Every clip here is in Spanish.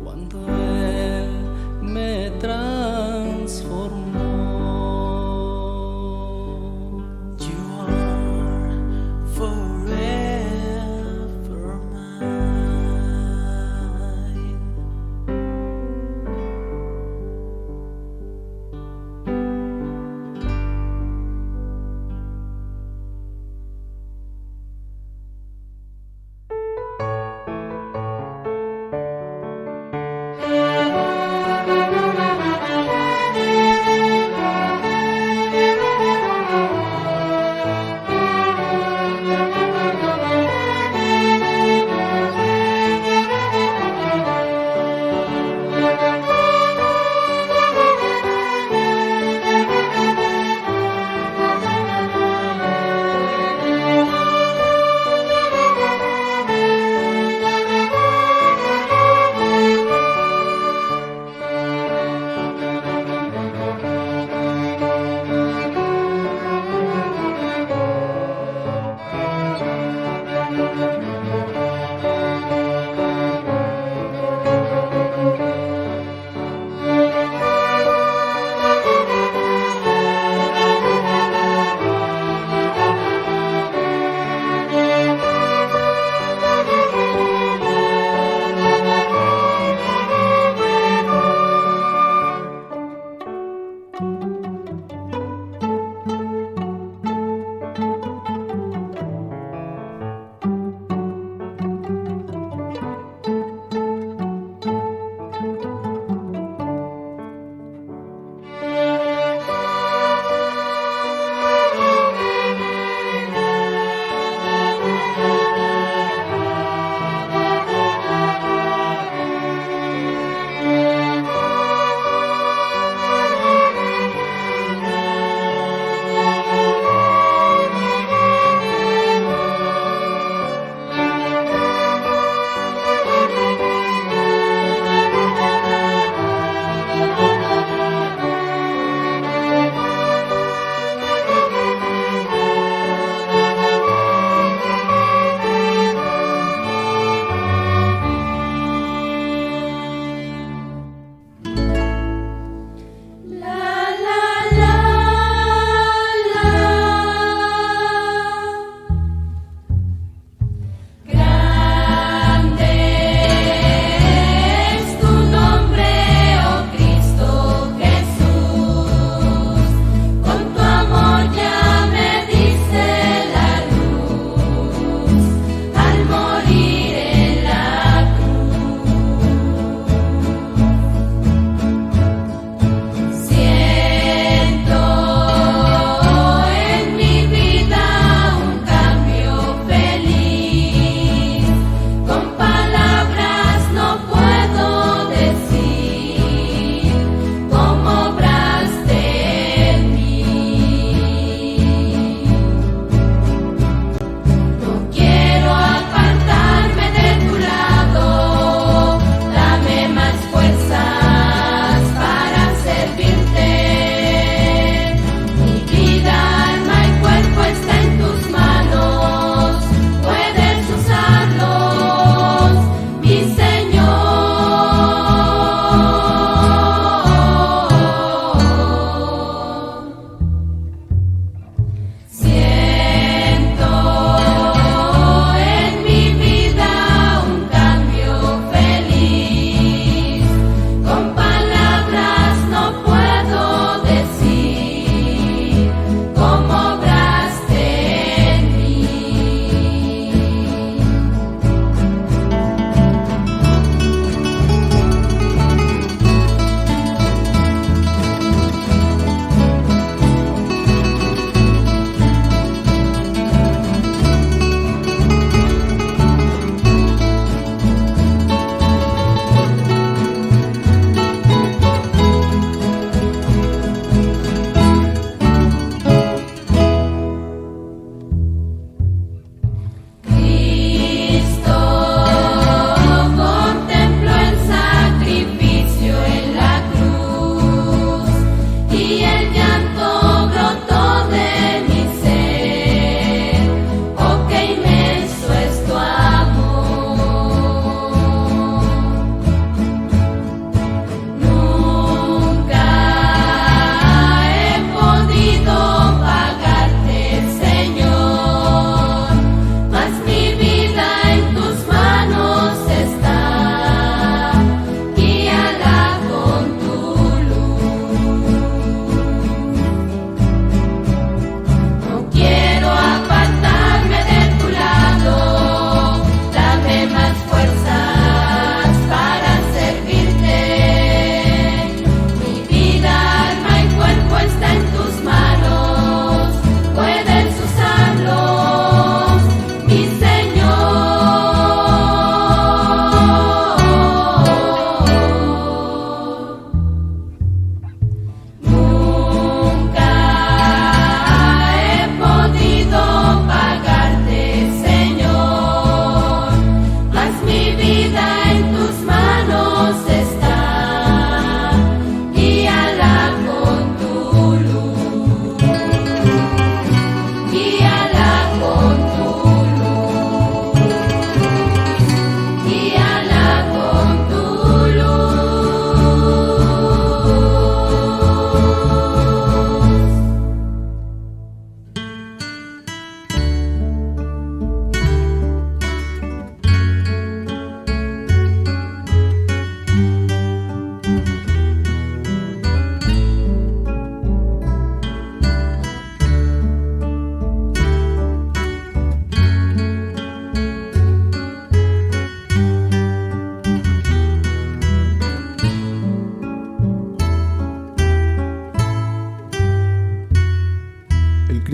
cuando Él me transformó. You are forever mine.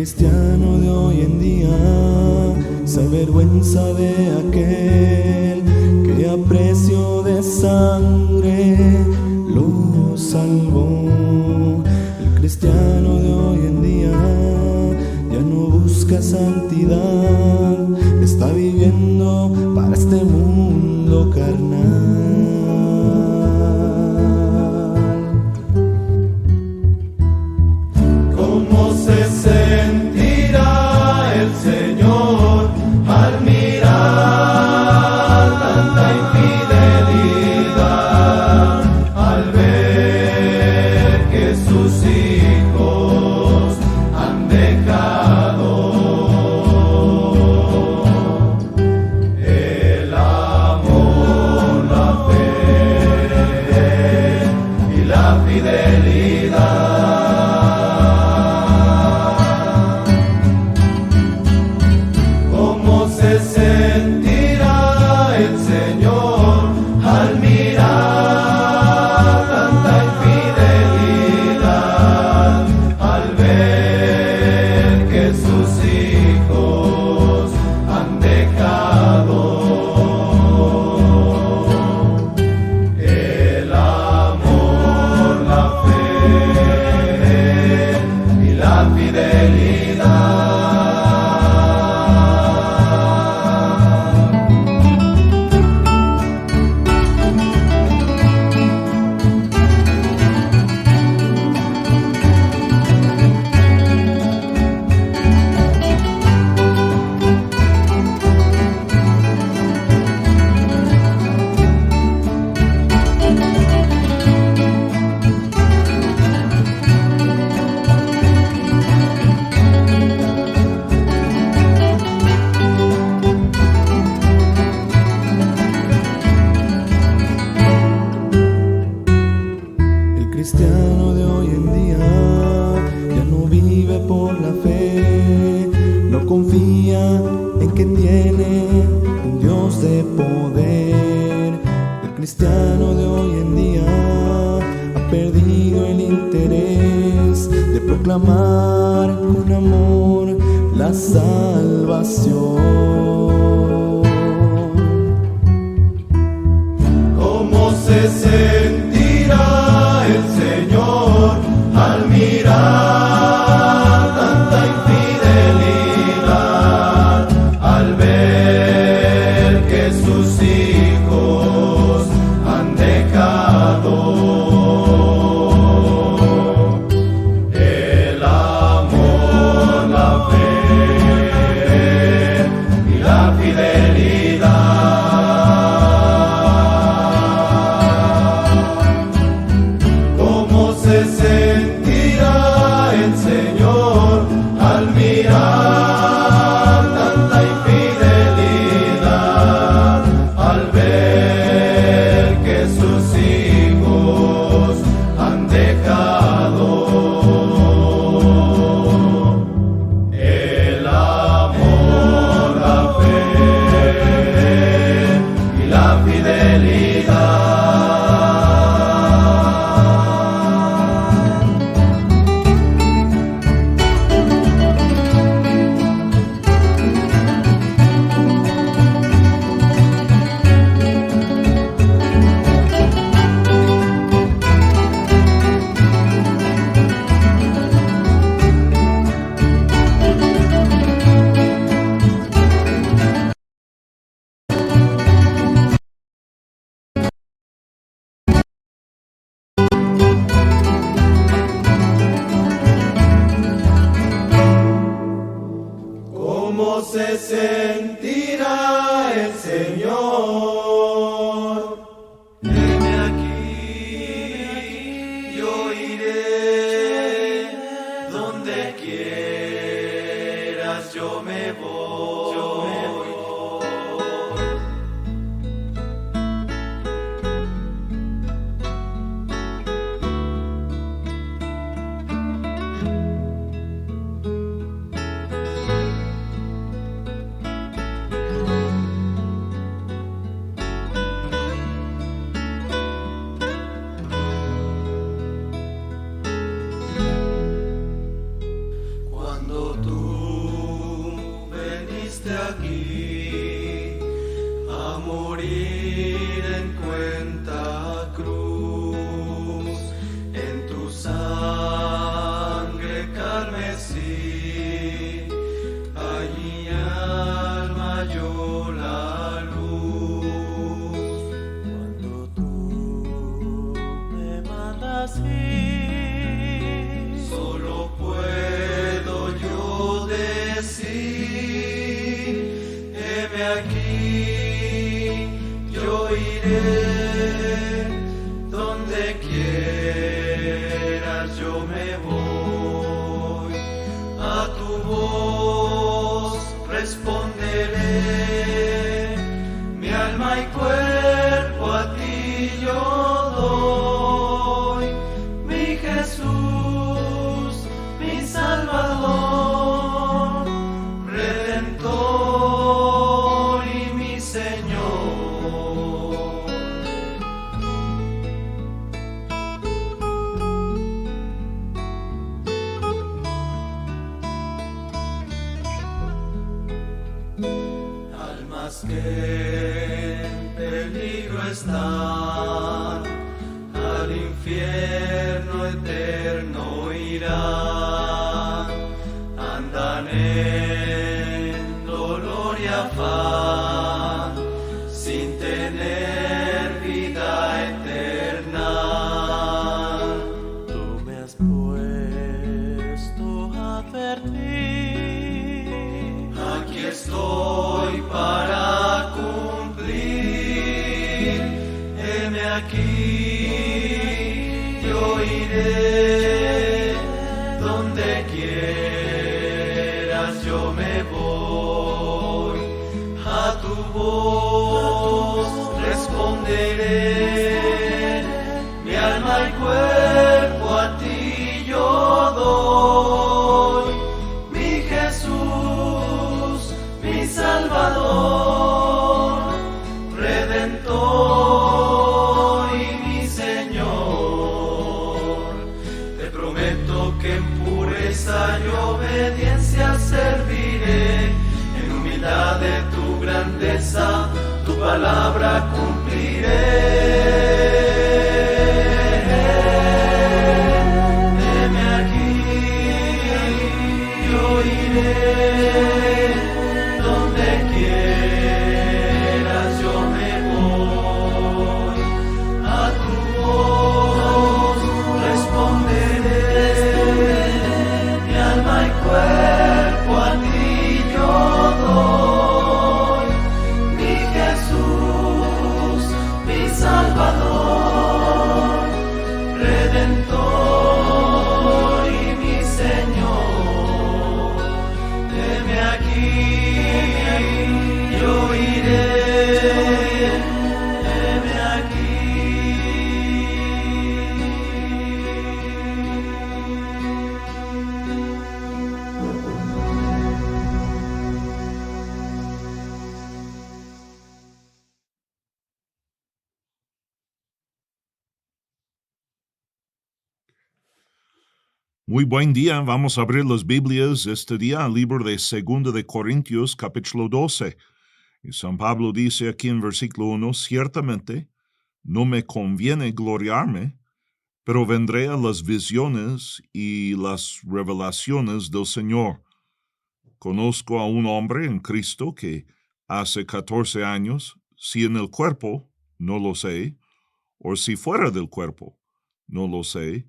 cristiano de hoy en día se avergüenza de aquel que a precio de sangre lo salvó. El cristiano de hoy en día ya no busca santidad, está viviendo para este mundo carnal. ¿Cómo se sentirá el Señor al mirar tanta infidelidad, al ver que sus hijos han dejado el amor, la fe y la fidelidad? ¿Cómo se sentirá el Señor al mirar tanta infidelidad, al ver que sus hijos han dejado el amor, la fe y la fidelidad? El cristiano de hoy en día ya no vive por la fe, no confía en que tiene un Dios de poder. El cristiano de hoy en día ha perdido el interés de proclamar con amor la salvación. ¿Cómo se sentirá el Señor al mirar tanta infidelidad, al ver que sus hijos han dejado el amor, la fe y la fidelidad? así. Solo puedo yo decir, heme aquí, yo iré, donde quieras yo me voy, a tu voz responderé, mi alma y cuerpo a ti yo doy, mi Jesús, mi Salvador, Redentor y mi Señor. Almas que en peligro están, al infierno eterno irán, andan en dolor y afán, sin tener vida eterna. Tú me has puesto a advertir. Aquí estoy para cumplir, heme aquí, yo iré, donde quieras yo me voy, a tu voz responderé, mi alma y cuerpo a ti yo doy, mi Jesús, mi Salvador, Redentor y mi Señor. Te prometo que en pureza y obediencia serviré, en humildad de tu grandeza, tu palabra cumpliré. Heme aquí, yo iré, donde quieras yo me voy, a tu voz responderé, mi alma y cuerpo a ti yo doy, mi Jesús, mi Salvador, Redentor y mi Señor. Heme aquí, yo iré, heme aquí. Muy buen día, vamos a abrir las Biblias este día al libro de 2 de Corintios, capítulo 12. Y San Pablo dice aquí en versículo 1, ciertamente no me conviene gloriarme, pero vendré a las visiones y las revelaciones del Señor. Conozco a un hombre en Cristo que hace 14 años, si en el cuerpo, no lo sé, o si fuera del cuerpo, no lo sé,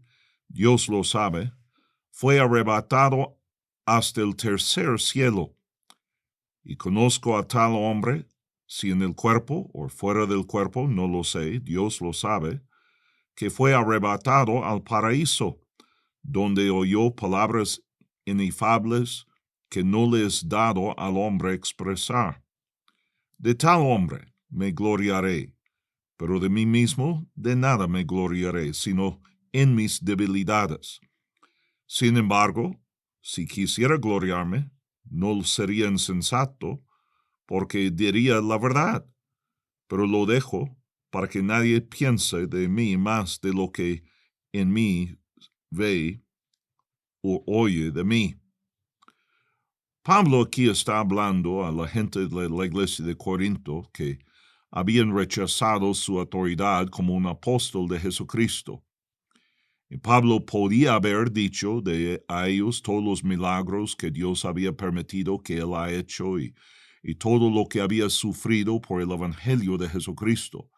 Dios lo sabe, fue arrebatado hasta el tercer cielo. Y conozco a tal hombre, si en el cuerpo o fuera del cuerpo, no lo sé, Dios lo sabe, que fue arrebatado al paraíso, donde oyó palabras inefables que no le es dado al hombre expresar. De tal hombre me gloriaré, pero de mí mismo de nada me gloriaré, sino en mis debilidades. Sin embargo, si quisiera gloriarme, no sería insensato, porque diría la verdad, pero lo dejo para que nadie piense de mí más de lo que en mí ve o oye de mí. Pablo aquí está hablando a la gente de la iglesia de Corinto que habían rechazado su autoridad como un apóstol de Jesucristo. Y Pablo podía haber dicho a ellos todos los milagros que Dios había permitido que él ha hecho y todo lo que había sufrido por el Evangelio de Jesucristo.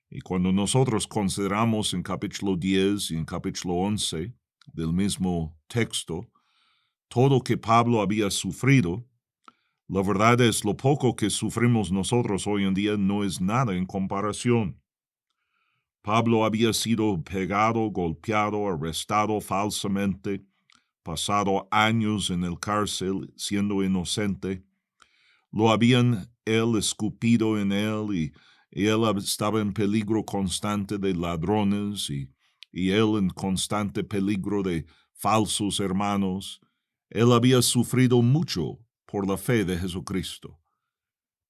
Y cuando nosotros consideramos en capítulo 10 y en capítulo 11 del mismo texto, todo que Pablo había sufrido, la verdad es lo poco que sufrimos nosotros hoy en día no es nada en comparación. Pablo había sido pegado, golpeado, arrestado falsamente, pasado años en el cárcel siendo inocente. Lo habían él escupido en él y él estaba en peligro constante de ladrones y él en constante peligro de falsos hermanos. Él había sufrido mucho por la fe de Jesucristo.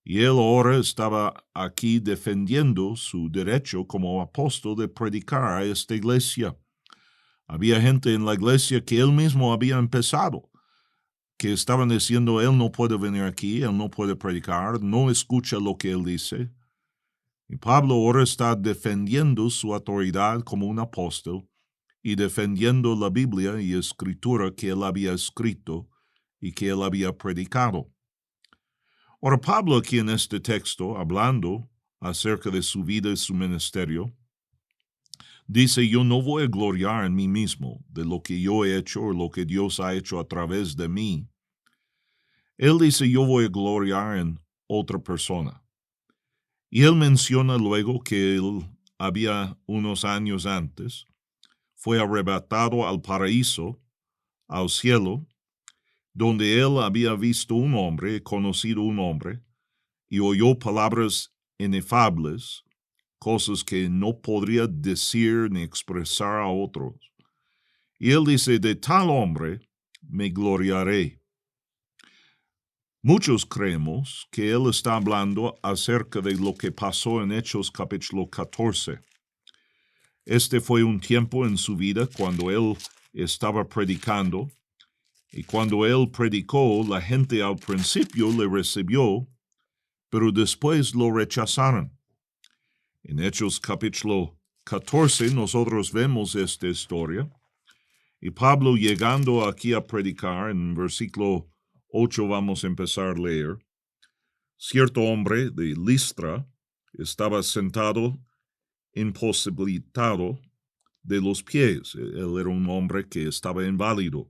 Y él ahora estaba aquí defendiendo su derecho como apóstol de predicar a esta iglesia. Había gente en la iglesia que él mismo había empezado, que estaban diciendo, él no puede venir aquí, él no puede predicar, no escucha lo que él dice. Y Pablo ahora está defendiendo su autoridad como un apóstol y defendiendo la Biblia y escritura que él había escrito y que él había predicado. Ahora Pablo aquí en este texto, hablando acerca de su vida y su ministerio, dice, yo no voy a gloriar en mí mismo de lo que yo he hecho o lo que Dios ha hecho a través de mí. Él dice, yo voy a gloriar en otra persona. Y él menciona luego que él había unos años antes, fue arrebatado al paraíso, al cielo, donde él había visto un hombre, conocido un hombre, y oyó palabras inefables, cosas que no podría decir ni expresar a otros. Y él dice, de tal hombre me gloriaré. Muchos creemos que él está hablando acerca de lo que pasó en Hechos capítulo 14. Este fue un tiempo en su vida cuando él estaba predicando, y cuando él predicó, la gente al principio le recibió, pero después lo rechazaron. En Hechos capítulo 14 nosotros vemos esta historia, y Pablo llegando aquí a predicar, en versículo 8 vamos a empezar a leer, cierto hombre de Listra estaba sentado imposibilitado de los pies. Él era un hombre que estaba inválido,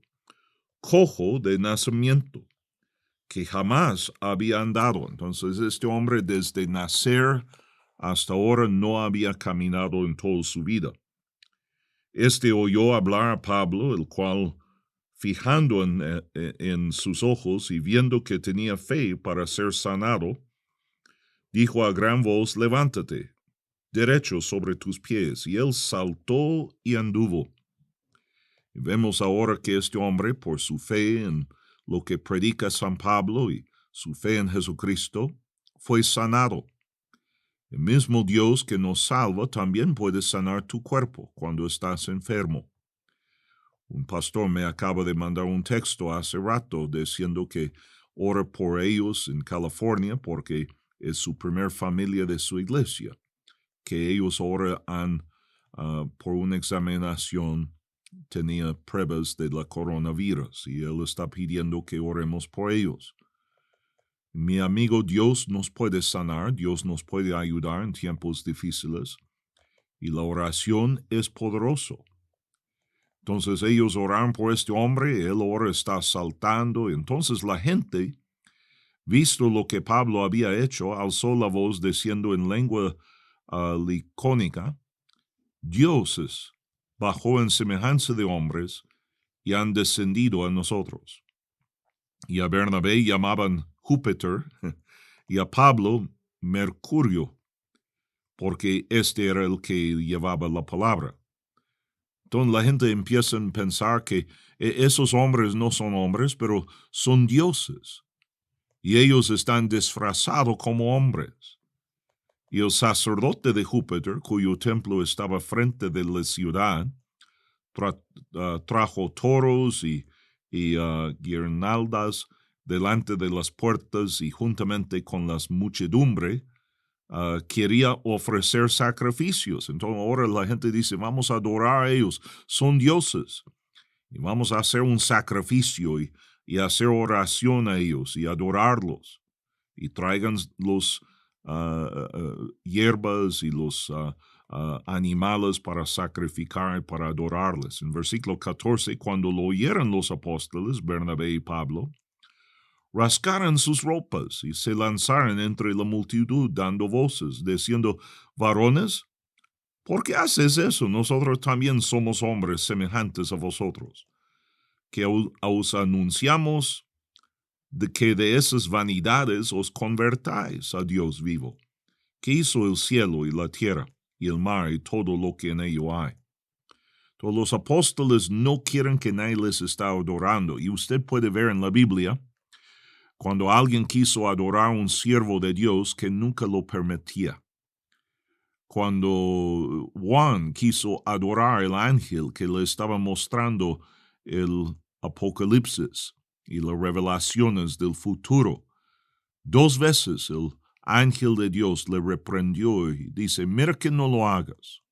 cojo de nacimiento, que jamás había andado. Entonces este hombre desde nacer hasta ahora no había caminado en toda su vida. Este oyó hablar a Pablo, el cual, fijando en sus ojos y viendo que tenía fe para ser sanado, dijo a gran voz, levántate, derecho sobre tus pies. Y él saltó y anduvo. Y vemos ahora que este hombre, por su fe en lo que predica San Pablo y su fe en Jesucristo, fue sanado. El mismo Dios que nos salva también puede sanar tu cuerpo cuando estás enfermo. Un pastor me acaba de mandar un texto hace rato diciendo que ora por ellos en California porque es su primer familia de su iglesia, que ellos ahora han, por una examinación, tenía pruebas de la coronavirus y él está pidiendo que oremos por ellos. Mi amigo, Dios nos puede sanar, Dios nos puede ayudar en tiempos difíciles y la oración es poderoso. Entonces ellos oraron por este hombre, él ahora está saltando. Entonces la gente, visto lo que Pablo había hecho, alzó la voz diciendo en lengua licónica, dioses bajó en semejanza de hombres y han descendido a nosotros. Y a Bernabé llamaban Júpiter y a Pablo Mercurio, porque este era el que llevaba la palabra. Entonces la gente empieza a pensar que esos hombres no son hombres, pero son dioses. Y ellos están disfrazados como hombres. Y el sacerdote de Júpiter, cuyo templo estaba frente de la ciudad, trajo toros y guirnaldas delante de las puertas y juntamente con las muchedumbre, quería ofrecer sacrificios. Entonces ahora la gente dice, vamos a adorar a ellos, son dioses, y vamos a hacer un sacrificio y hacer oración a ellos y adorarlos. Y traigan los hierbas y los animales para sacrificar y para adorarles. En versículo 14, cuando lo oyeron los apóstoles, Bernabé y Pablo, rascaron sus ropas y se lanzaron entre la multitud dando voces, diciendo, varones, ¿por qué haces eso? Nosotros también somos hombres semejantes a vosotros, que os anunciamos de que de esas vanidades os convertáis a Dios vivo, que hizo el cielo y la tierra, y el mar y todo lo que en ello hay. Todos los apóstoles no quieren que nadie les esté adorando, y usted puede ver en la Biblia, cuando alguien quiso adorar a un siervo de Dios que nunca lo permitía. Cuando Juan quiso adorar al ángel que le estaba mostrando el Apocalipsis y las revelaciones del futuro, 2 veces el ángel de Dios le reprendió y dice, mira que no lo hagas,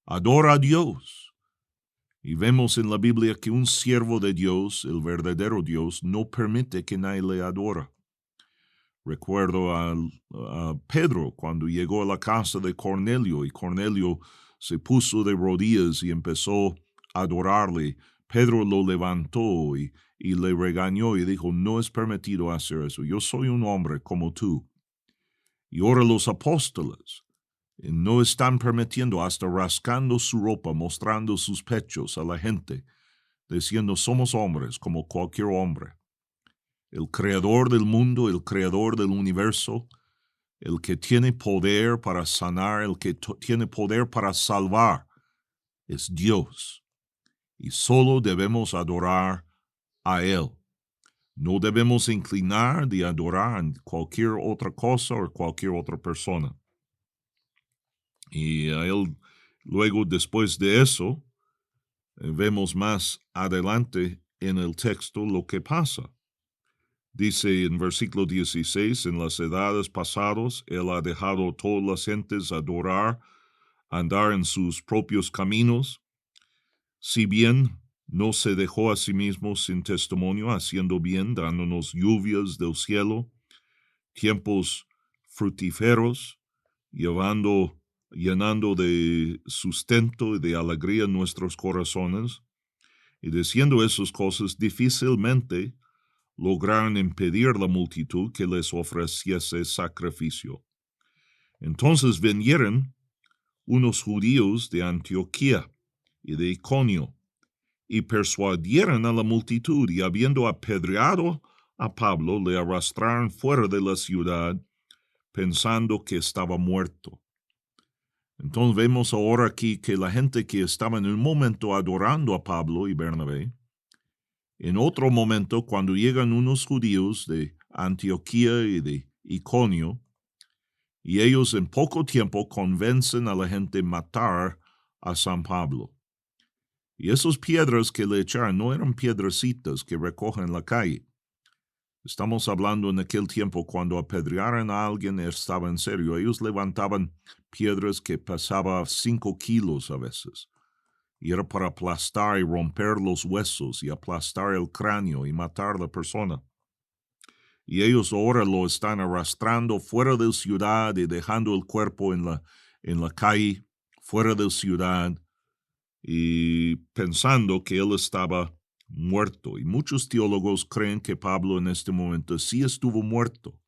adora a Dios. Y vemos en la Biblia que un siervo de Dios, el verdadero Dios, no permite que nadie le adora. Recuerdo a Pedro cuando llegó a la casa de Cornelio y Cornelio se puso de rodillas y empezó a adorarle. Pedro lo levantó y le regañó y dijo, no es permitido hacer eso, yo soy un hombre como tú. Y ahora los apóstoles no están permitiendo, hasta rascando su ropa, mostrando sus pechos a la gente, diciendo, somos hombres como cualquier hombre. El creador del mundo, el creador del universo, el que tiene poder para sanar, el que tiene poder para salvar, es Dios. Y solo debemos adorar a Él. No debemos inclinar de adorar a cualquier otra cosa o cualquier otra persona. Y a Él, luego después de eso, vemos más adelante en el texto lo que pasa. Dice en versículo 16, en las edades pasadas, Él ha dejado a todas las gentes adorar, andar en sus propios caminos, si bien no se dejó a sí mismo sin testimonio, haciendo bien, dándonos lluvias del cielo, tiempos fructíferos, llenando de sustento y de alegría nuestros corazones, y diciendo esas cosas difícilmente lograron impedir la multitud que les ofreciese sacrificio. Entonces vinieron unos judíos de Antioquía y de Iconio, y persuadieron a la multitud, y habiendo apedreado a Pablo, le arrastraron fuera de la ciudad, pensando que estaba muerto. Entonces vemos ahora aquí que la gente que estaba en un momento adorando a Pablo y Bernabé, en otro momento, cuando llegan unos judíos de Antioquía y de Iconio, y ellos en poco tiempo convencen a la gente de matar a San Pablo. Y esas piedras que le echaron no eran piedrecitas que recogen en la calle. Estamos hablando en aquel tiempo cuando apedrearon a alguien estaba en serio. Ellos levantaban piedras que pesaban 5 kilos a veces. Y era para aplastar y romper los huesos y aplastar el cráneo y matar a la persona. Y ellos ahora lo están arrastrando fuera de la ciudad y dejando el cuerpo en la calle, fuera de la ciudad, y pensando que él estaba muerto. Y muchos teólogos creen que Pablo en este momento sí estuvo muerto.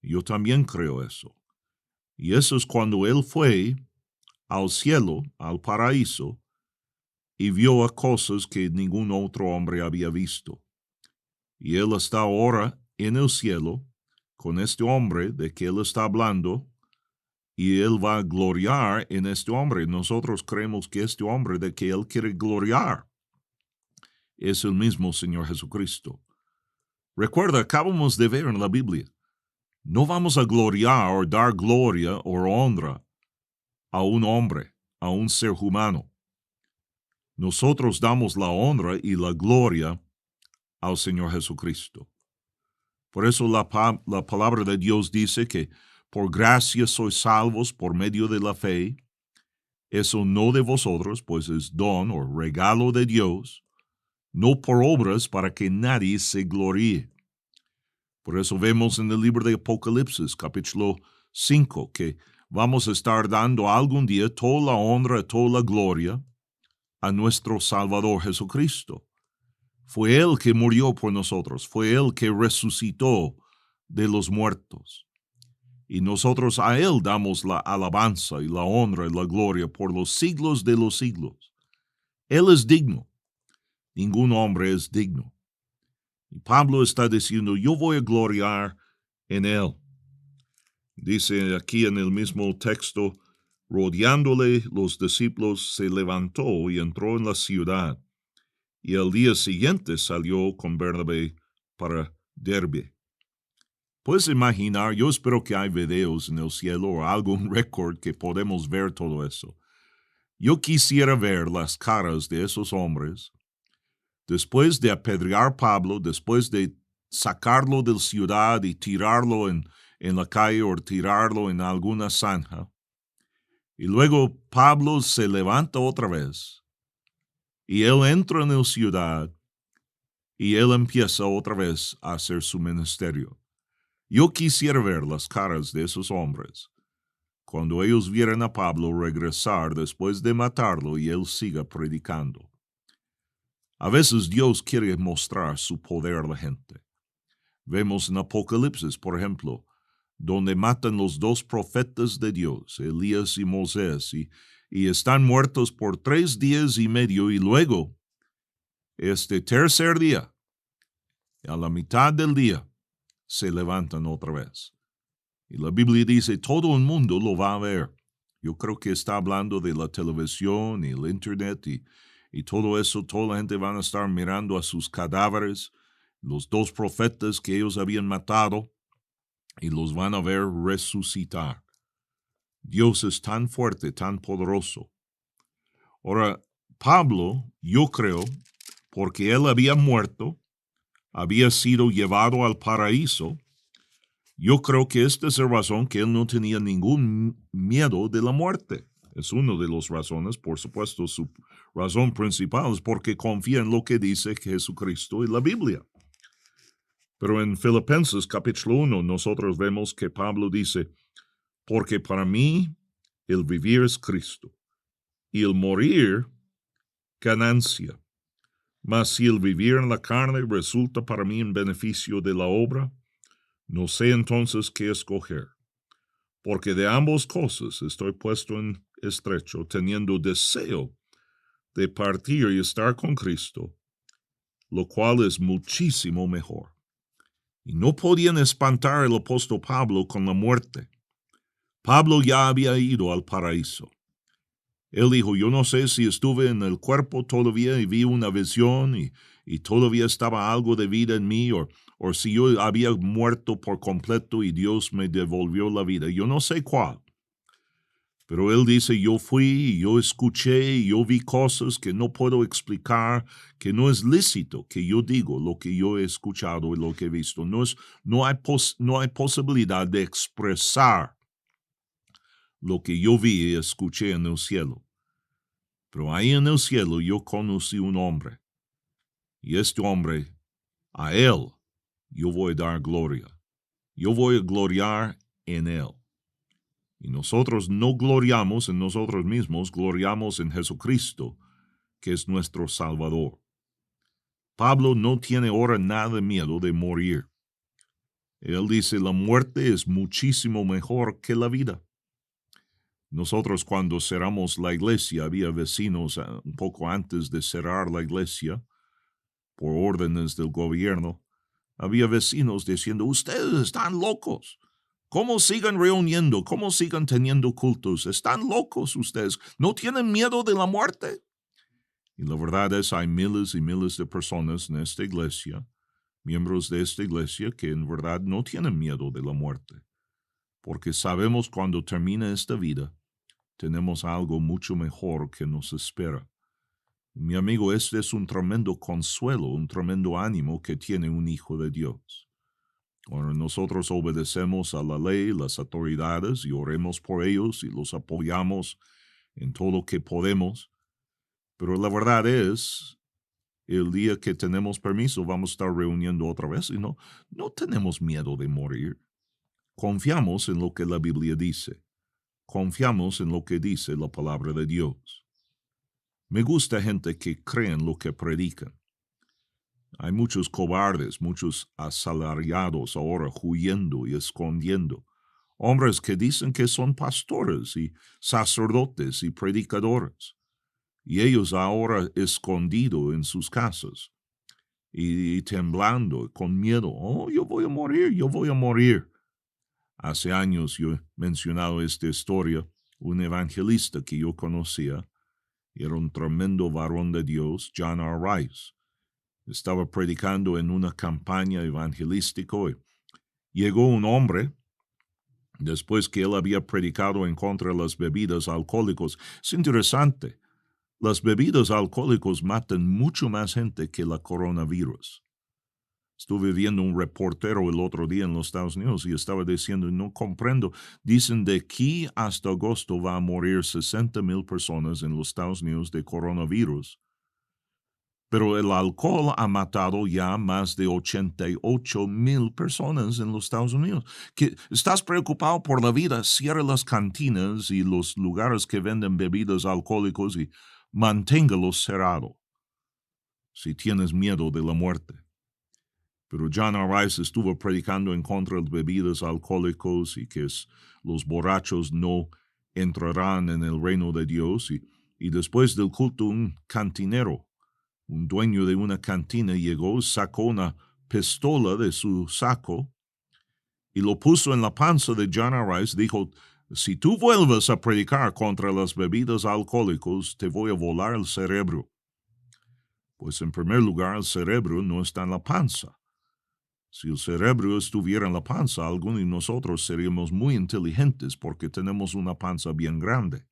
Yo también creo eso. Y eso es cuando él fue al cielo, al paraíso, y vio a cosas que ningún otro hombre había visto. Y él está ahora en el cielo con este hombre de que él está hablando, y él va a gloriar en este hombre. Nosotros creemos que este hombre de que él quiere gloriar es el mismo Señor Jesucristo. Recuerda, acabamos de ver en la Biblia, no vamos a gloriar o dar gloria o honra a un hombre, a un ser humano. Nosotros damos la honra y la gloria al Señor Jesucristo. Por eso la palabra de Dios dice que por gracia sois salvos por medio de la fe. Eso no de vosotros, pues es don o regalo de Dios, no por obras para que nadie se gloríe. Por eso vemos en el libro de Apocalipsis, capítulo 5, que vamos a estar dando algún día toda la honra, toda la gloria a nuestro Salvador Jesucristo. Fue Él que murió por nosotros, fue Él que resucitó de los muertos. Y nosotros a Él damos la alabanza y la honra y la gloria por los siglos de los siglos. Él es digno, ningún hombre es digno. Y Pablo está diciendo, yo voy a gloriar en Él. Dice aquí en el mismo texto, rodeándole los discípulos se levantó y entró en la ciudad. Y el día siguiente salió con Bernabé para Derbe. Puedes imaginar, yo espero que hay videos en el cielo o algún récord que podemos ver todo eso. Yo quisiera ver las caras de esos hombres después de apedrear a Pablo, después de sacarlo de la ciudad y tirarlo en la calle o tirarlo en alguna zanja. Y luego Pablo se levanta otra vez y él entra en la ciudad y él empieza otra vez a hacer su ministerio. Yo quisiera ver las caras de esos hombres cuando ellos vieran a Pablo regresar después de matarlo y él siga predicando. A veces Dios quiere mostrar su poder a la gente. Vemos en Apocalipsis, por ejemplo, donde matan los dos profetas de Dios, Elías y Moisés, y están muertos por 3 días y medio, y luego, este tercer día, a la mitad del día, se levantan otra vez. Y la Biblia dice, todo el mundo lo va a ver. Yo creo que está hablando de la televisión y el internet y todo eso, toda la gente van a estar mirando a sus cadáveres, los 2 profetas que ellos habían matado, y los van a ver resucitar. Dios es tan fuerte, tan poderoso. Ahora, Pablo, yo creo, porque él había muerto, había sido llevado al paraíso, yo creo que esta es la razón que él no tenía ningún miedo de la muerte. Es una de las razones, por supuesto, su razón principal es porque confía en lo que dice Jesucristo y la Biblia. Pero en Filipenses capítulo 1 nosotros vemos que Pablo dice, porque para mí el vivir es Cristo y el morir ganancia. Mas si el vivir en la carne resulta para mí en beneficio de la obra, no sé entonces qué escoger. Porque de ambas cosas estoy puesto en estrecho, teniendo deseo de partir y estar con Cristo, lo cual es muchísimo mejor. Y no podían espantar al apóstol Pablo con la muerte. Pablo ya había ido al paraíso. Él dijo, yo no sé si estuve en el cuerpo todavía y vi una visión y todavía estaba algo de vida en mí, o si yo había muerto por completo y Dios me devolvió la vida. Yo no sé cuál. Pero él dice, yo fui, yo escuché, yo vi cosas que no puedo explicar, que no es lícito que yo digo lo que yo he escuchado y lo que he visto. No hay posibilidad de expresar lo que yo vi y escuché en el cielo. Pero ahí en el cielo yo conocí un hombre. Y este hombre, a él, yo voy a dar gloria. Yo voy a gloriar en él. Y nosotros no gloriamos en nosotros mismos, gloriamos en Jesucristo, que es nuestro Salvador. Pablo no tiene ahora nada de miedo de morir. Él dice, la muerte es muchísimo mejor que la vida. Nosotros cuando cerramos la iglesia, había vecinos un poco antes de cerrar la iglesia, por órdenes del gobierno, había vecinos diciendo, ustedes están locos. ¿Cómo sigan reuniendo? ¿Cómo sigan teniendo cultos? Están locos ustedes. ¿No tienen miedo de la muerte? Y la verdad es, hay miles y miles de personas en esta iglesia, miembros de esta iglesia, que en verdad no tienen miedo de la muerte. Porque sabemos cuando termina esta vida, tenemos algo mucho mejor que nos espera. Mi amigo, este es un tremendo consuelo, un tremendo ánimo que tiene un hijo de Dios. Ahora nosotros obedecemos a la ley, las autoridades, y oremos por ellos y los apoyamos en todo lo que podemos. Pero la verdad es, el día que tenemos permiso vamos a estar reuniendo otra vez y no tenemos miedo de morir. Confiamos en lo que la Biblia dice. Confiamos en lo que dice la palabra de Dios. Me gusta gente que cree en lo que predican. Hay muchos cobardes, muchos asalariados ahora huyendo y escondiendo. Hombres que dicen que son pastores y sacerdotes y predicadores. Y ellos ahora escondidos en sus casas y temblando, con miedo. Oh, yo voy a morir, yo voy a morir. Hace años yo he mencionado esta historia. Un evangelista que yo conocía era un tremendo varón de Dios, John R. Rice. Estaba predicando en una campaña evangelística y llegó un hombre, después que él había predicado en contra de las bebidas alcohólicas. Es interesante, las bebidas alcohólicas matan mucho más gente que la coronavirus. Estuve viendo un reportero el otro día en los Estados Unidos y estaba diciendo, no comprendo, dicen de aquí hasta agosto va a morir 60,000 personas en los Estados Unidos de coronavirus. Pero el alcohol ha matado ya más de 88,000 personas en los Estados Unidos. ¿Estás preocupado por la vida? Cierra las cantinas y los lugares que venden bebidas alcohólicas y manténgalos cerrados si tienes miedo de la muerte. Pero John R. Rice estuvo predicando en contra de las bebidas alcohólicas y que los borrachos no entrarán en el reino de Dios. Y después del culto, un cantinero, un dueño de una cantina, llegó, sacó una pistola de su saco y lo puso en la panza de John R. Rice. Dijo, si tú vuelves a predicar contra las bebidas alcohólicas, te voy a volar el cerebro. Pues en primer lugar, el cerebro no está en la panza. Si el cerebro estuviera en la panza, algunos de nosotros seríamos muy inteligentes porque tenemos una panza bien grande.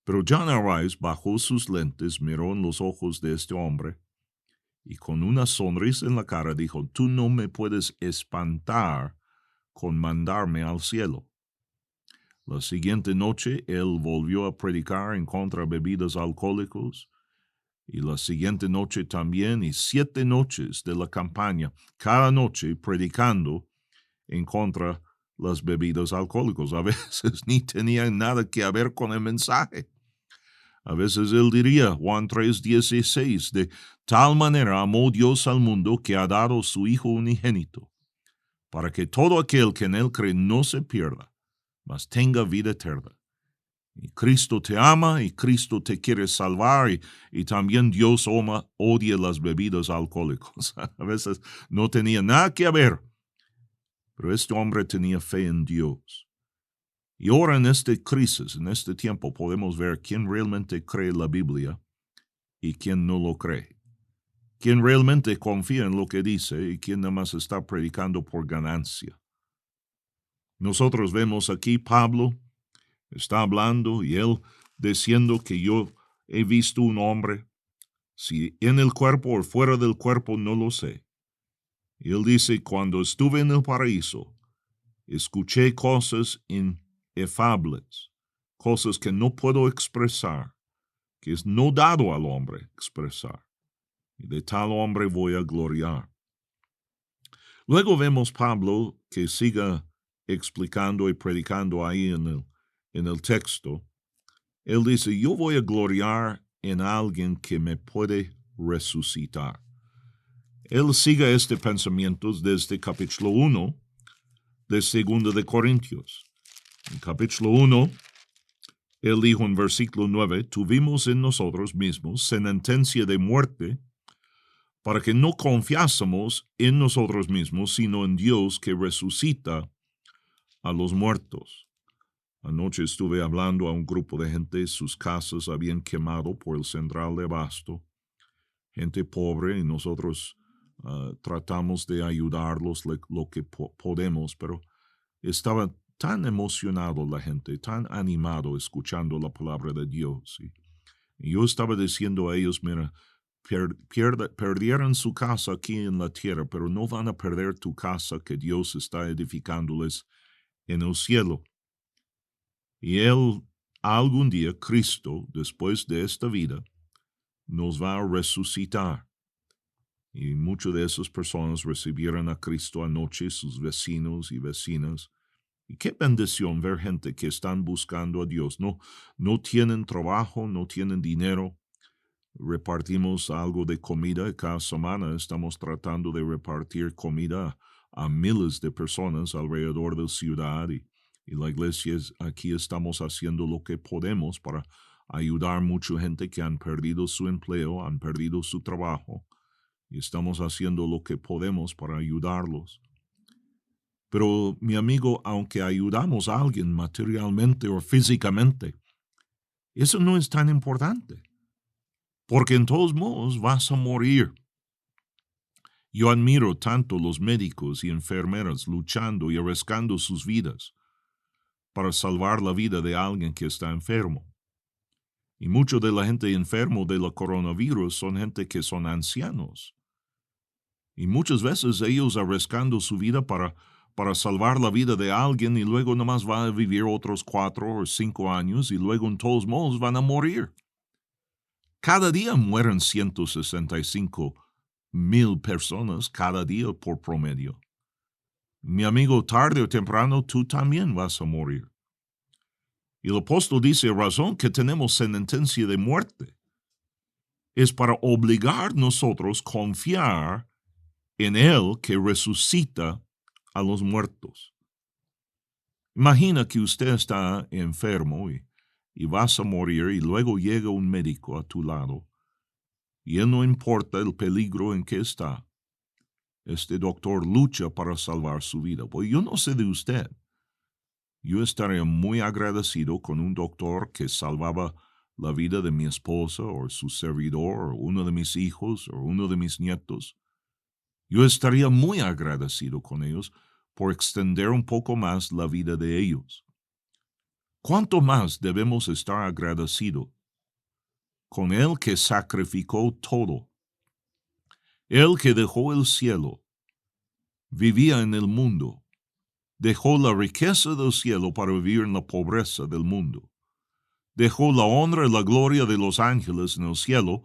Pero John R. Rice bajó sus lentes, miró en los ojos de este hombre y con una sonrisa en la cara dijo, tú no me puedes espantar con mandarme al cielo. La siguiente noche él volvió a predicar en contra de bebidas alcohólicas y la siguiente noche también y 7 noches de la campaña, cada noche predicando en contra de las bebidas alcohólicas. A veces ni tenían nada que ver con el mensaje. A veces él diría, Juan 3:16, de tal manera amó Dios al mundo que ha dado su Hijo unigénito, para que todo aquel que en él cree no se pierda, mas tenga vida eterna. Y Cristo te ama y Cristo te quiere salvar y también Dios odia las bebidas alcohólicas. A veces no tenía nada que ver, pero este hombre tenía fe en Dios. Y ahora en esta crisis, en este tiempo, podemos ver quién realmente cree la Biblia y quién no lo cree. Quién realmente confía en lo que dice y quién nada más está predicando por ganancia. Nosotros vemos aquí Pablo está hablando y él diciendo que yo he visto un hombre, si en el cuerpo o fuera del cuerpo no lo sé. Y él dice, cuando estuve en el paraíso, escuché cosas inefables, cosas que no puedo expresar, que es no dado al hombre expresar. Y de tal hombre voy a gloriar. Luego vemos Pablo que siga explicando y predicando ahí en el texto. Él dice, yo voy a gloriar en alguien que me puede resucitar. Él sigue este pensamiento desde capítulo 1 de 2 de Corintios. En capítulo 1, él dijo en versículo 9, tuvimos en nosotros mismos sentencia de muerte para que no confiásemos en nosotros mismos, sino en Dios que resucita a los muertos. Anoche estuve hablando a un grupo de gente, sus casas habían quemado por el central de abasto, gente pobre, y nosotros tratamos de ayudarlos lo que podemos, pero estaba tan emocionado la gente, tan animado escuchando la palabra de Dios. Y yo estaba diciendo a ellos, mira, perdieron su casa aquí en la tierra, pero no van a perder tu casa que Dios está edificándoles en el cielo. Y él, algún día, Cristo, después de esta vida, nos va a resucitar. Y muchas de esas personas recibieron a Cristo anoche, sus vecinos y vecinas. Y qué bendición ver gente que están buscando a Dios. No tienen trabajo, no tienen dinero. Repartimos algo de comida cada semana. Estamos tratando de repartir comida a miles de personas alrededor de la ciudad. Y la iglesia aquí estamos haciendo lo que podemos para ayudar a mucha gente que han perdido su empleo, han perdido su trabajo. Y estamos haciendo lo que podemos para ayudarlos. Pero, mi amigo, aunque ayudamos a alguien materialmente o físicamente, eso no es tan importante, porque en todos modos vas a morir. Yo admiro tanto los médicos y enfermeras luchando y arriesgando sus vidas para salvar la vida de alguien que está enfermo. Y mucho de la gente enfermo del coronavirus son gente que son ancianos. Y muchas veces ellos arriesgando su vida para salvar la vida de alguien y luego nomás van a vivir otros 4 o 5 años y luego en todos modos van a morir. Cada día mueren 165,000 personas cada día por promedio. Mi amigo, tarde o temprano tú también vas a morir. Y el apóstol dice, razón que tenemos sentencia de muerte es para obligar nosotros a confiar en Él que resucita a los muertos. Imagina que usted está enfermo y vas a morir y luego llega un médico a tu lado y él no importa el peligro en que está. Este doctor lucha para salvar su vida. Pues yo no sé de usted. Yo estaría muy agradecido con un doctor que salvaba la vida de mi esposa o su servidor o uno de mis hijos o uno de mis nietos. Yo estaría muy agradecido con ellos por extender un poco más la vida de ellos. ¿Cuánto más debemos estar agradecidos con Él que sacrificó todo? Él que dejó el cielo, vivía en el mundo, dejó la riqueza del cielo para vivir en la pobreza del mundo, dejó la honra y la gloria de los ángeles en el cielo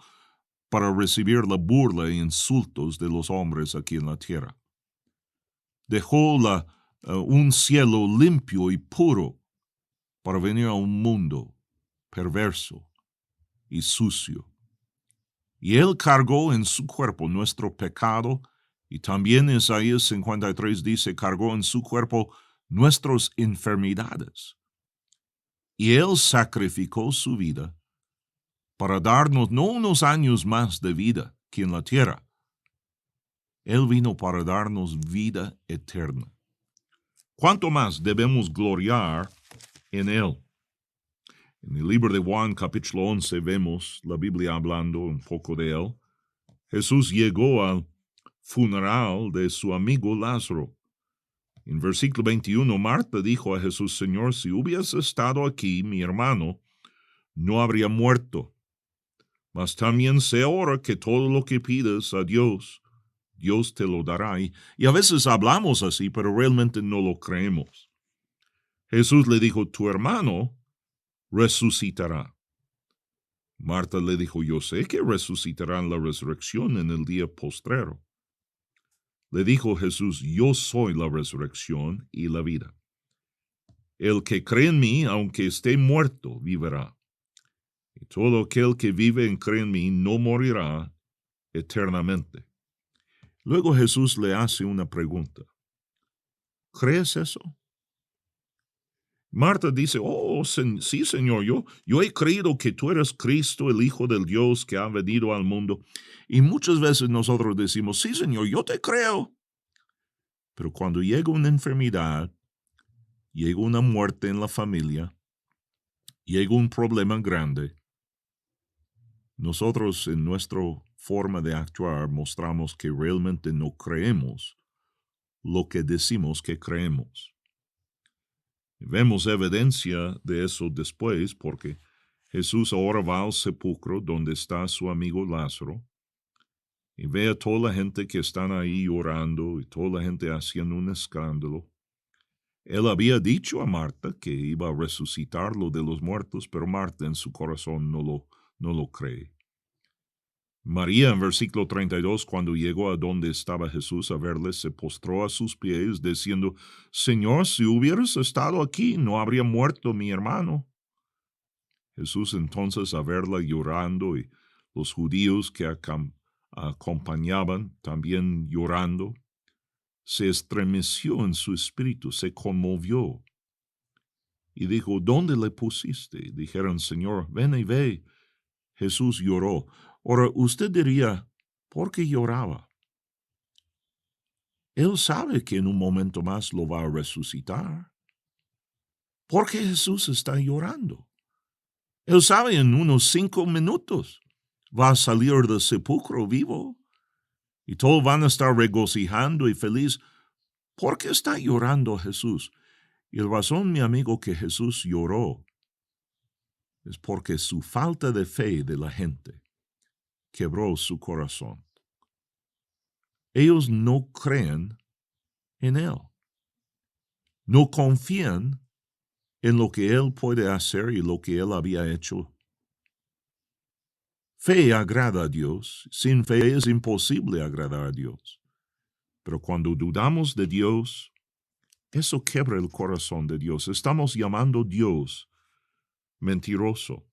para recibir la burla e insultos de los hombres aquí en la tierra. Dejó un cielo limpio y puro para venir a un mundo perverso y sucio. Y Él cargó en su cuerpo nuestro pecado, y también Isaías 53 dice, cargó en su cuerpo nuestras enfermedades. Y Él sacrificó su vida para darnos no unos años más de vida que en la tierra. Él vino para darnos vida eterna. ¿Cuánto más debemos gloriar en Él? En el libro de Juan, capítulo 11, vemos la Biblia hablando un poco de Él. Jesús llegó al funeral de su amigo Lázaro. En versículo 21, Marta dijo a Jesús, Señor, si hubieras estado aquí, mi hermano no habría muerto. Mas también sé ahora que todo lo que pides a Dios, Dios te lo dará. Y a veces hablamos así, pero realmente no lo creemos. Jesús le dijo, tu hermano resucitará. Marta le dijo, yo sé que resucitará en la resurrección en el día postrero. Le dijo Jesús, yo soy la resurrección y la vida. El que cree en mí, aunque esté muerto, vivirá. Y todo aquel que vive y cree en mí no morirá eternamente. Luego Jesús le hace una pregunta. ¿Crees eso? Marta dice, sí, Señor, yo he creído que tú eres Cristo, el Hijo del Dios que ha venido al mundo. Y muchas veces nosotros decimos, sí, Señor, yo te creo. Pero cuando llega una enfermedad, llega una muerte en la familia, llega un problema grande, nosotros en nuestra forma de actuar mostramos que realmente no creemos lo que decimos que creemos. Vemos evidencia de eso después porque Jesús ahora va al sepulcro donde está su amigo Lázaro y ve a toda la gente que están ahí llorando y toda la gente haciendo un escándalo. Él había dicho a Marta que iba a resucitarlo de los muertos, pero Marta en su corazón no lo cree. María, en versículo 32, cuando llegó a donde estaba Jesús a verle, se postró a sus pies, diciendo, Señor, si hubieras estado aquí, no habría muerto mi hermano. Jesús entonces, a verla llorando, y los judíos que acompañaban también llorando, se estremeció en su espíritu, se conmovió, y dijo, ¿dónde le pusiste? Dijeron, Señor, ven y ve. Jesús lloró. Ahora, usted diría, ¿por qué lloraba? Él sabe que en un momento más lo va a resucitar. ¿Por qué Jesús está llorando? Él sabe en unos 5 minutos va a salir del sepulcro vivo y todos van a estar regocijando y feliz. ¿Por qué está llorando Jesús? Y la razón, mi amigo, que Jesús lloró es porque su falta de fe de la gente quebró su corazón. Ellos no creen en Él. No confían en lo que Él puede hacer y lo que Él había hecho. Fe agrada a Dios. Sin fe es imposible agradar a Dios. Pero cuando dudamos de Dios, eso quebra el corazón de Dios. Estamos llamando a Dios mentiroso.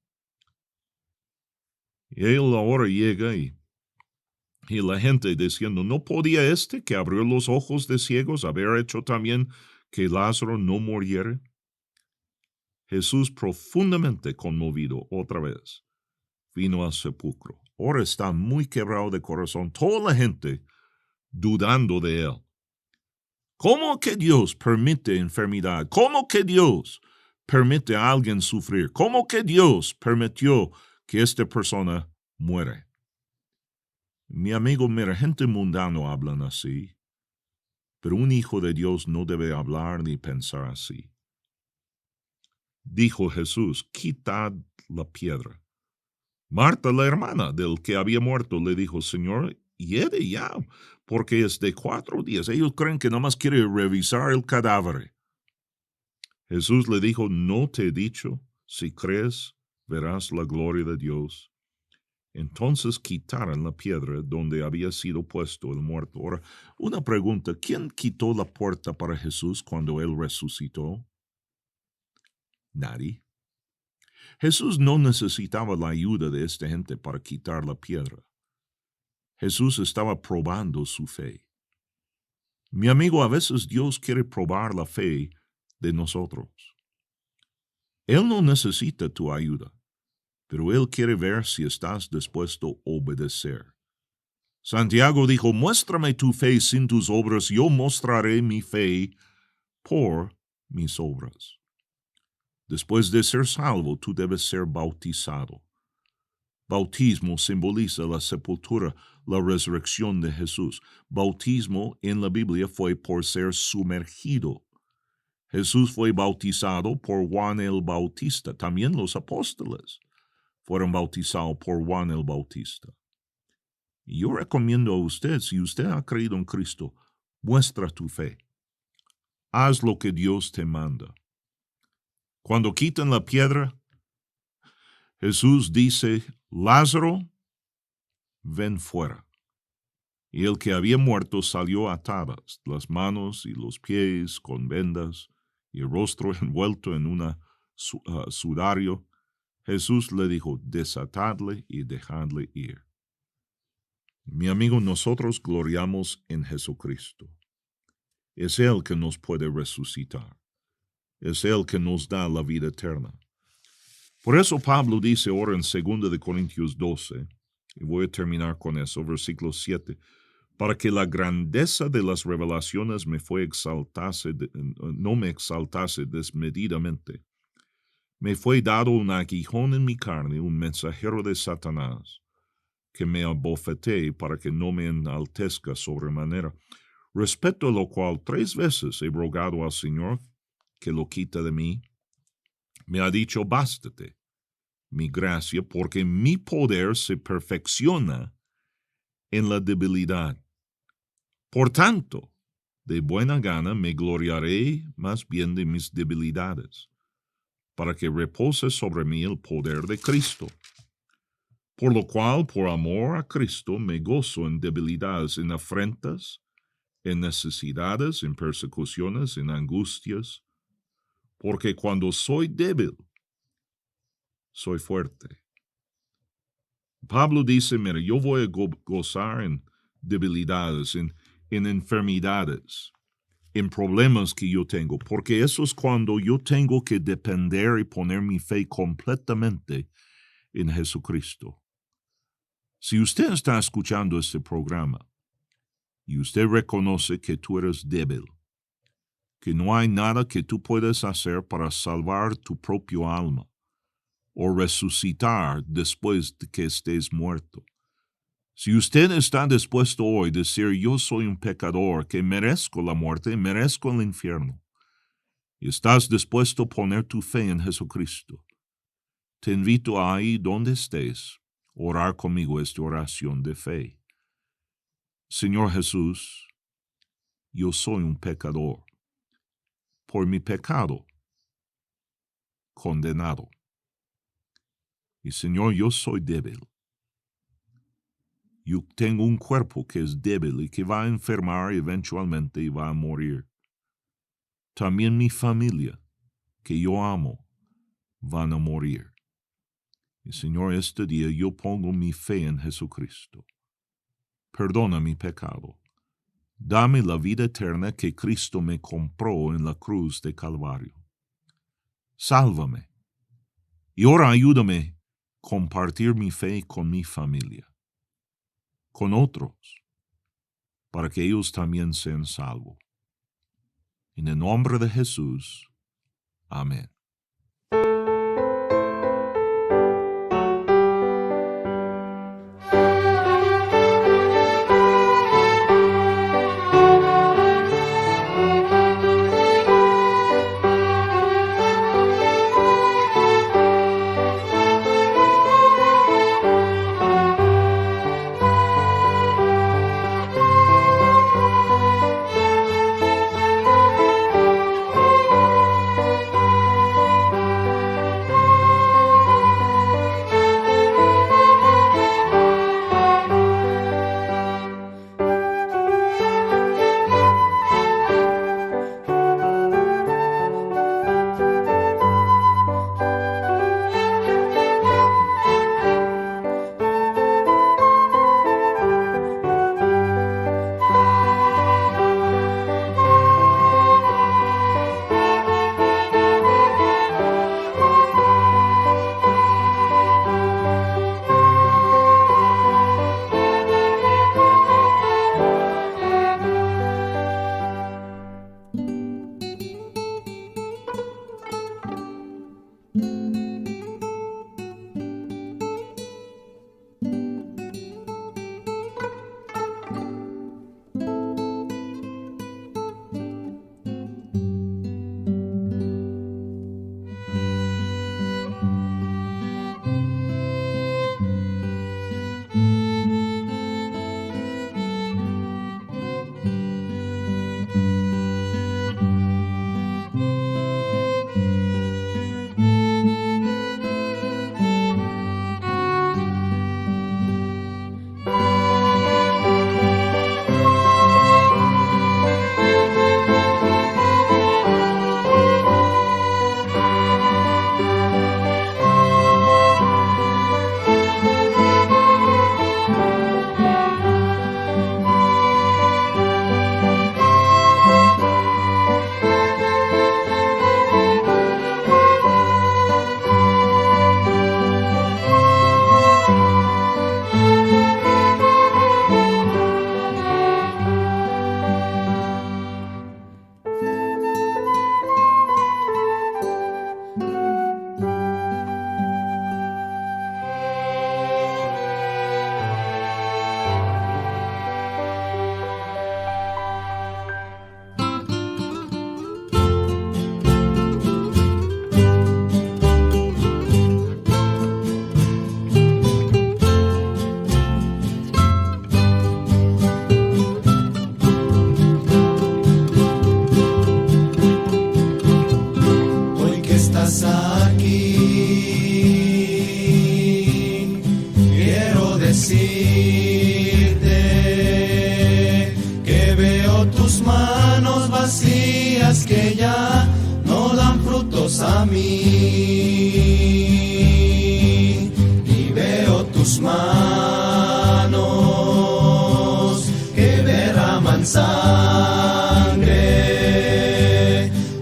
Y Él ahora llega y la gente diciendo, ¿no podía este que abrió los ojos de ciegos haber hecho también que Lázaro no muriera? Jesús, profundamente conmovido otra vez, vino al sepulcro. Ahora está muy quebrado de corazón. Toda la gente dudando de Él. ¿Cómo que Dios permite enfermedad? ¿Cómo que Dios permite a alguien sufrir? ¿Cómo que Dios permitió que esta persona muera? Mi amigo, mira, gente mundano hablan así, pero un hijo de Dios no debe hablar ni pensar así. Dijo Jesús, quitad la piedra. Marta, la hermana del que había muerto, le dijo, Señor, hiede ya, porque es de 4 días. Ellos creen que nada más quiere revisar el cadáver. Jesús le dijo, ¿no te he dicho? Si crees, verás la gloria de Dios. Entonces quitaron la piedra donde había sido puesto el muerto. Ahora, una pregunta, ¿quién quitó la puerta para Jesús cuando Él resucitó? Nadie. Jesús no necesitaba la ayuda de esta gente para quitar la piedra. Jesús estaba probando su fe. Mi amigo, a veces Dios quiere probar la fe de nosotros. Él no necesita tu ayuda, pero Él quiere ver si estás dispuesto a obedecer. Santiago dijo, muéstrame tu fe sin tus obras, yo mostraré mi fe por mis obras. Después de ser salvo, tú debes ser bautizado. Bautismo simboliza la sepultura, la resurrección de Jesús. Bautismo en la Biblia fue por ser sumergido. Jesús fue bautizado por Juan el Bautista. También los apóstoles fueron bautizados por Juan el Bautista. Y yo recomiendo a usted, si usted ha creído en Cristo, muestra tu fe. Haz lo que Dios te manda. Cuando quitan la piedra, Jesús dice, Lázaro, ven fuera. Y el que había muerto salió atadas, las manos y los pies con vendas, y el rostro envuelto en un sudario. Jesús le dijo, desatadle y dejadle ir. Mi amigo, nosotros gloriamos en Jesucristo. Es Él que nos puede resucitar. Es Él que nos da la vida eterna. Por eso Pablo dice ahora en 2 de Corintios 12, y voy a terminar con eso, versículo 7, para que la grandeza de las revelaciones no me exaltase desmedidamente. Me fue dado un aguijón en mi carne, un mensajero de Satanás, que me abofetee para que no me enaltezca sobremanera. Respecto a lo cual 3 veces he rogado al Señor que lo quite de mí. Me ha dicho, bástate mi gracia, porque mi poder se perfecciona en la debilidad. Por tanto, de buena gana me gloriaré más bien de mis debilidades, para que repose sobre mí el poder de Cristo. Por lo cual, por amor a Cristo, me gozo en debilidades, en afrentas, en necesidades, en persecuciones, en angustias, porque cuando soy débil, soy fuerte. Pablo dice, mira, yo voy a gozar en debilidades, en enfermedades, en problemas que yo tengo, porque eso es cuando yo tengo que depender y poner mi fe completamente en Jesucristo. Si usted está escuchando este programa y usted reconoce que tú eres débil, que no hay nada que tú puedas hacer para salvar tu propio alma o resucitar después de que estés muerto. Si usted está dispuesto hoy a decir, yo soy un pecador que merezco la muerte, merezco el infierno, y estás dispuesto a poner tu fe en Jesucristo, te invito a ahí donde estés, orar conmigo esta oración de fe. Señor Jesús, yo soy un pecador. Por mi pecado, condenado. Y Señor, yo soy débil. Yo tengo un cuerpo que es débil y que va a enfermar eventualmente y va a morir. También mi familia, que yo amo, van a morir. Y Señor, este día yo pongo mi fe en Jesucristo. Perdona mi pecado. Dame la vida eterna que Cristo me compró en la cruz de Calvario. Sálvame. Y ahora ayúdame a compartir mi fe con mi familia, con otros, para que ellos también sean salvos. En el nombre de Jesús. Amén. decirte que veo tus manos vacías que ya no dan frutos a mí. Y veo tus manos que derraman sangre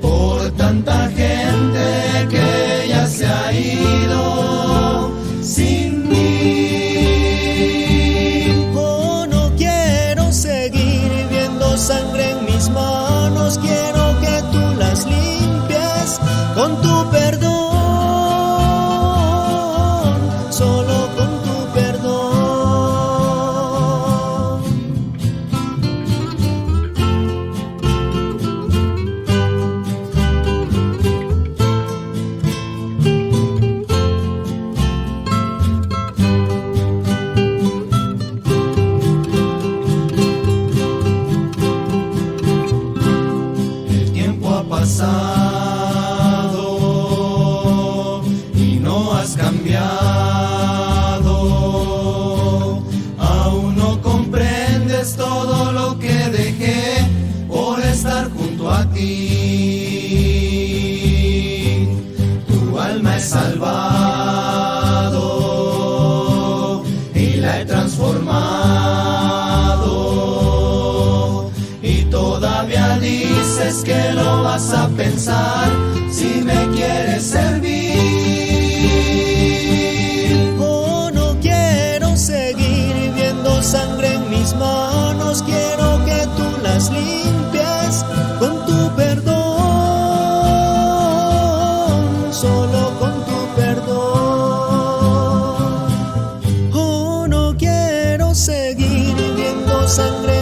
por tanta gente que ya se ha ido sin mí. Oh, no quiero seguir viendo sangre en mis manos, quiero que tú las limpies con tu perdón, solo con tu perdón. El tiempo ha pasado y no has cambiado. Aún no comprendes todo lo que dejé por estar junto a ti. Tu alma he salvado y la he transformado. Y todavía dices que lo vas a pensar si me quieres servir. Oh, no quiero seguir viendo sangre en mis manos, quiero que tú las limpies con tu perdón, solo con tu perdón. Oh, no quiero seguir viendo sangre